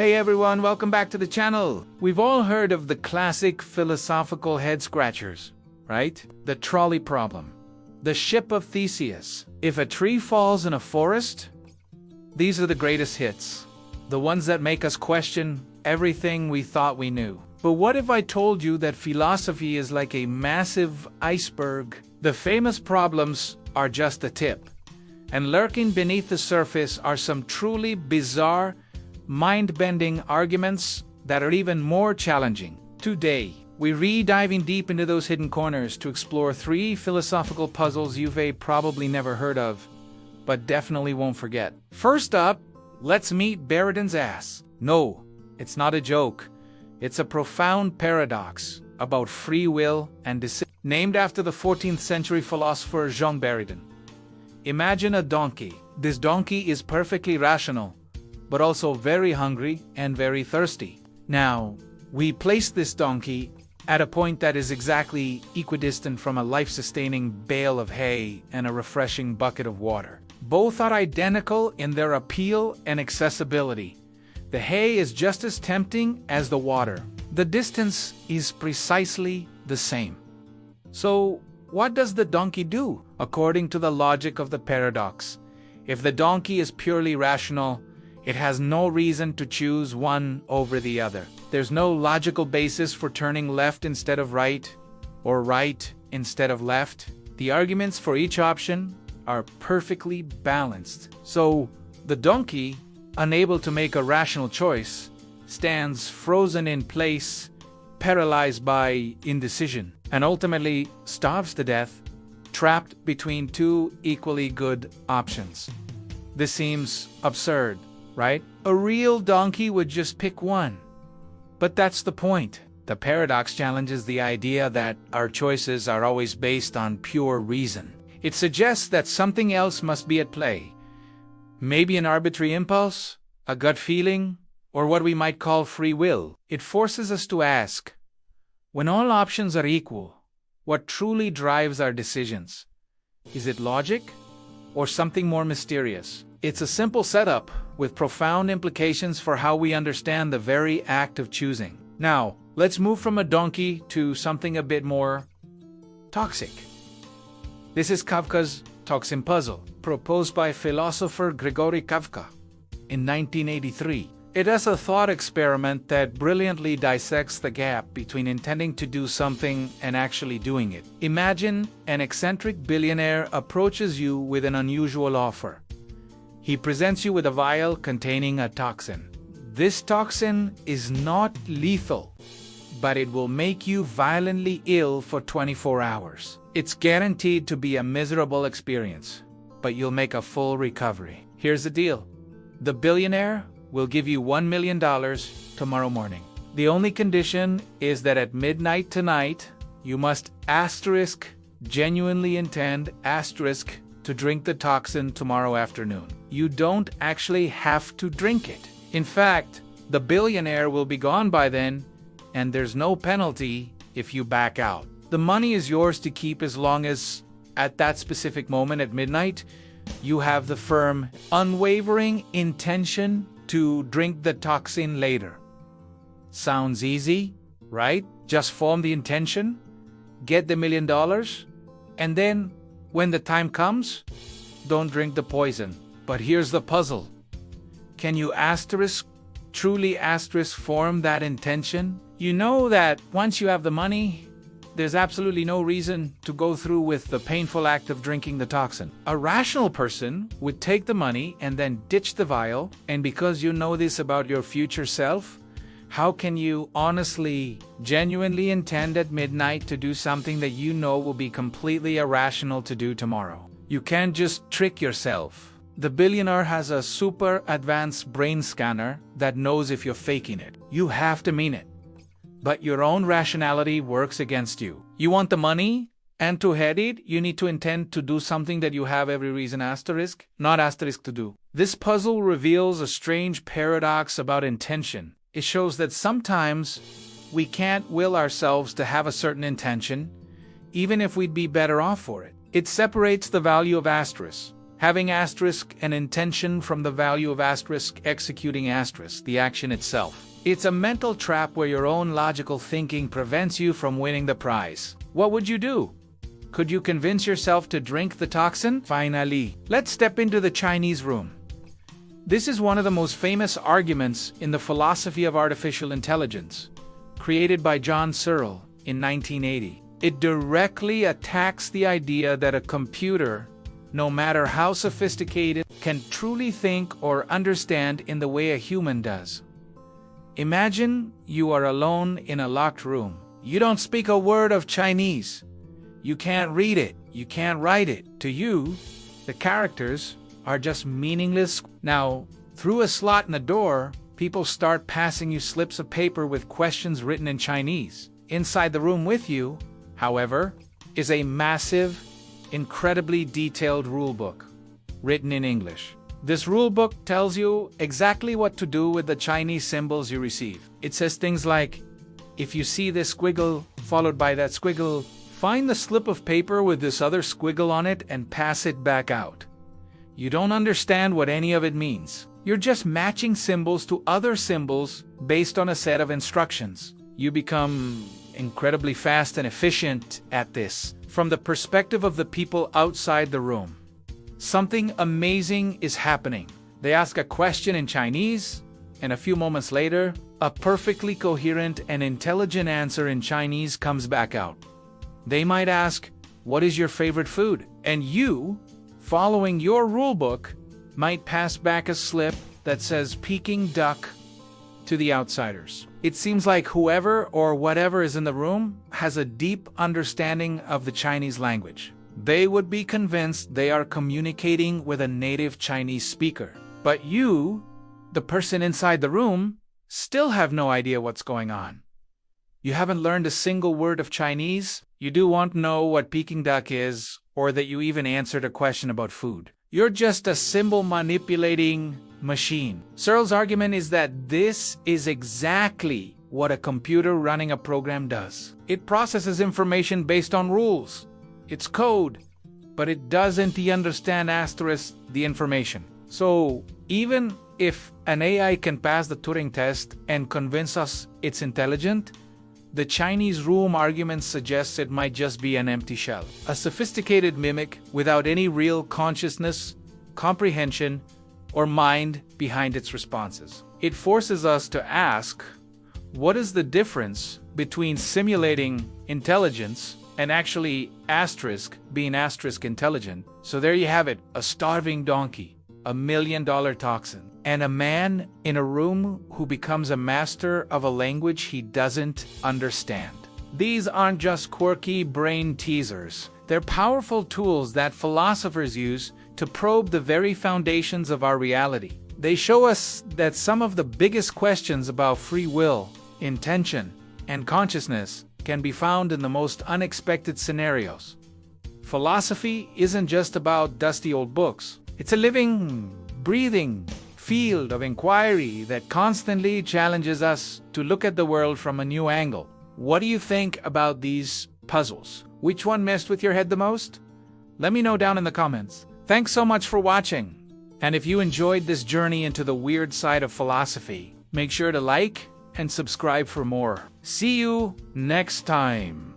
Hey everyone, welcome back to the channel. We've all heard of the classic philosophical head scratchers, right? The trolley problem, the ship of Theseus. If a tree falls in a forest, these are the greatest hits. The ones that make us question everything we thought we knew. But what if I told you that philosophy is like a massive iceberg? The famous problems are just the tip. And lurking beneath the surface are some truly bizarre, mind-bending arguments that are even more challenging. Today, we're diving deep into those hidden corners to explore 3 philosophical puzzles you've probably never heard of, but definitely won't forget. First up, let's meet Buridan's ass. No, it's not a joke. It's a profound paradox about free will and decision, named after the 14th century philosopher Jean Buridan. Imagine a donkey. This donkey is perfectly rational, but also very hungry and very thirsty. Now, we place this donkey at a point that is exactly equidistant from a life-sustaining bale of hay and a refreshing bucket of water. Both are identical in their appeal and accessibility. The hay is just as tempting as the water. The distance is precisely the same. So, what does the donkey do, according to the logic of the paradox? If the donkey is purely rational, it has no reason to choose one over the other. There's no logical basis for turning left instead of right, or right instead of left. The arguments for each option are perfectly balanced. So, the donkey, unable to make a rational choice, stands frozen in place, paralyzed by indecision, and ultimately starves to death, trapped between 2 equally good options. This seems absurd, right? A real donkey would just pick one. But that's the point. The paradox challenges the idea that our choices are always based on pure reason. It suggests that something else must be at play. Maybe an arbitrary impulse, a gut feeling, or what we might call free will. It forces us to ask, when all options are equal, what truly drives our decisions? Is it logic or something more mysterious? It's a simple setup with profound implications for how we understand the very act of choosing. Now, let's move from a donkey to something a bit more toxic. This is Kafka's Toxin Puzzle, proposed by philosopher Grigory Kafka in 1983. It is a thought experiment that brilliantly dissects the gap between intending to do something and actually doing it. Imagine an eccentric billionaire approaches you with an unusual offer. He presents you with a vial containing a toxin. This toxin is not lethal, but it will make you violently ill for 24 hours. It's guaranteed to be a miserable experience, but you'll make a full recovery. Here's the deal. The billionaire will give you $1 million tomorrow morning. The only condition is that at midnight tonight, you must genuinely intend to drink the toxin tomorrow afternoon. You don't actually have to drink it. In fact, the billionaire will be gone by then, and there's no penalty if you back out. The money is yours to keep as long as, at that specific moment at midnight, you have the firm, unwavering intention to drink the toxin later. Sounds easy, right? Just form the intention, get the $1 million, and then, when the time comes, don't drink the poison. But here's the puzzle. Can you truly form that intention? You know that once you have the money, there's absolutely no reason to go through with the painful act of drinking the toxin. A rational person would take the money and then ditch the vial, and because you know this about your future self, how can you genuinely intend at midnight to do something that you know will be completely irrational to do tomorrow? You can't just trick yourself. The billionaire has a super advanced brain scanner that knows if you're faking it. You have to mean it. But your own rationality works against you. You want the money, and to head it, you need to intend to do something that you have every reason not to do. This puzzle reveals a strange paradox about intention. It shows that sometimes we can't will ourselves to have a certain intention, even if we'd be better off for it. It separates the value of Having asterisk an intention from the value of asterisk executing asterisk, the action itself. It's a mental trap where your own logical thinking prevents you from winning the prize. What would you do? Could you convince yourself to drink the toxin? Finally, let's step into the Chinese room. This is one of the most famous arguments in the philosophy of artificial intelligence, created by John Searle in 1980. It directly attacks the idea that a computer, no matter how sophisticated, can truly think or understand in the way a human does. Imagine you are alone in a locked room. You don't speak a word of Chinese. You can't read it. You can't write it. To you, the characters are just meaningless. Now, through a slot in the door, people start passing you slips of paper with questions written in Chinese. Inside the room with you, however, is a massive, incredibly detailed rulebook, written in English. This rulebook tells you exactly what to do with the Chinese symbols you receive. It says things like, if you see this squiggle followed by that squiggle, find the slip of paper with this other squiggle on it and pass it back out. You don't understand what any of it means. You're just matching symbols to other symbols based on a set of instructions. You become incredibly fast and efficient at this. From the perspective of the people outside the room, something amazing is happening. They ask a question in Chinese, and a few moments later, a perfectly coherent and intelligent answer in Chinese comes back out. They might ask, "What is your favorite food?" And you, following your rulebook, might pass back a slip that says Peking duck to the outsiders. It seems like whoever or whatever is in the room has a deep understanding of the Chinese language. They would be convinced they are communicating with a native Chinese speaker. But you, the person inside the room, still have no idea what's going on. You haven't learned a single word of Chinese. You do want to know what Peking duck is, or that you even answered a question about food. You're just a symbol manipulating machine. Searle's argument is that this is exactly what a computer running a program does. It processes information based on rules. It's code, but it doesn't understand asterisk the information. So even if an AI can pass the Turing test and convince us it's intelligent, the Chinese room argument suggests it might just be an empty shell, a sophisticated mimic without any real consciousness, comprehension, or mind behind its responses. It forces us to ask, what is the difference between simulating intelligence and actually asterisk being asterisk intelligent? So there you have it, a starving donkey, $1 million toxin, and a man in a room who becomes a master of a language he doesn't understand. These aren't just quirky brain teasers. They're powerful tools that philosophers use to probe the very foundations of our reality. They show us that some of the biggest questions about free will, intention, and consciousness can be found in the most unexpected scenarios. Philosophy isn't just about dusty old books. It's a living, breathing field of inquiry that constantly challenges us to look at the world from a new angle. What do you think about these puzzles? Which one messed with your head the most? Let me know down in the comments. Thanks so much for watching. And if you enjoyed this journey into the weird side of philosophy, make sure to like and subscribe for more. See you next time.